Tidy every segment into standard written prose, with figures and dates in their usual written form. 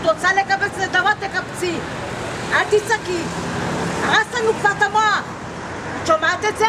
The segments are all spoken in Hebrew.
את רוצה לקבץ נדבות, תקבצי. אל תצעקי. הרסת לנו כבר את המוח. את שומעת את זה?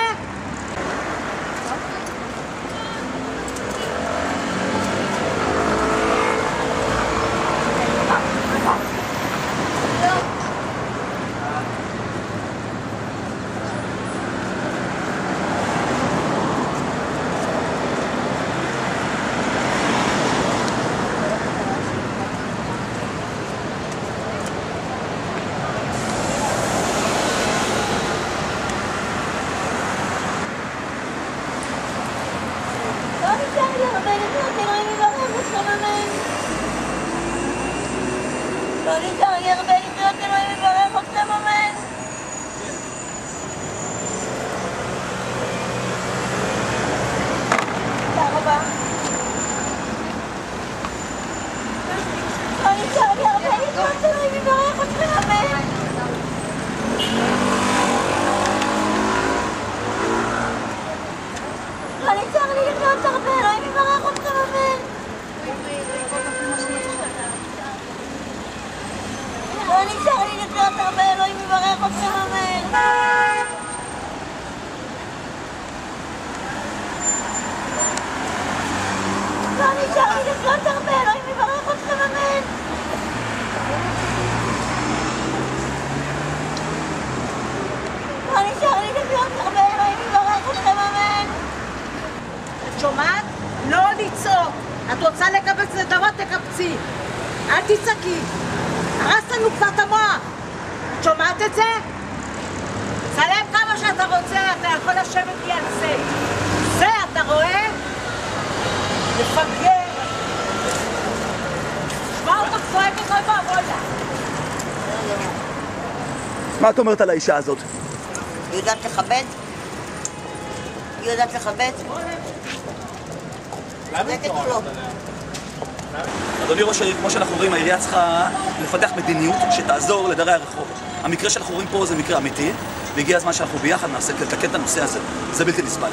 לא ניתן הרבה לחיות, אלוהים יברך אתכם, אמן. תודה רבה. לא ניתן לי הרבה לחיות, אלוהים יברך אתכם, אמן. לא ניתן לי לחיות הרבה, אלוהים יברך אתכם, אמן. לא נשאר לי לחיות הרבה, אלוהים יברך אתכם, אמן. לא נשאר לי לחיות הרבה, אלוהים יברך אתכם, אמן. לא נשאר לי לחיות הרבה, אלוהים יברך אתכם, אמן. את שומעת? לא לצעוק. את רוצה לקבץ נדבות, תקבצי. אל תצעקי. הרסת לנו כבר את המוח. את שומעת את זה? צלם כמה שאתה רוצה, אתה יכול לשבת לי על זה. זה, אתה רואה? מפגר. שמע אותך צועקת, אוי ואבוי לה. מה את אומרת על האישה הזאת? היא יודעת לכבד? היא יודעת לכבד? צודקת או לא? אדוני ראש העיר, כמו שאנחנו רואים, העירייה צריכה לפתח מדיניות שתעזור לדרי הרחוב. המקרה שאנחנו רואים פה זה מקרה אמיתי, והגיע הזמן שאנחנו ביחד נעשה לתקן את הנושא הזה. זה בלתי נסבל.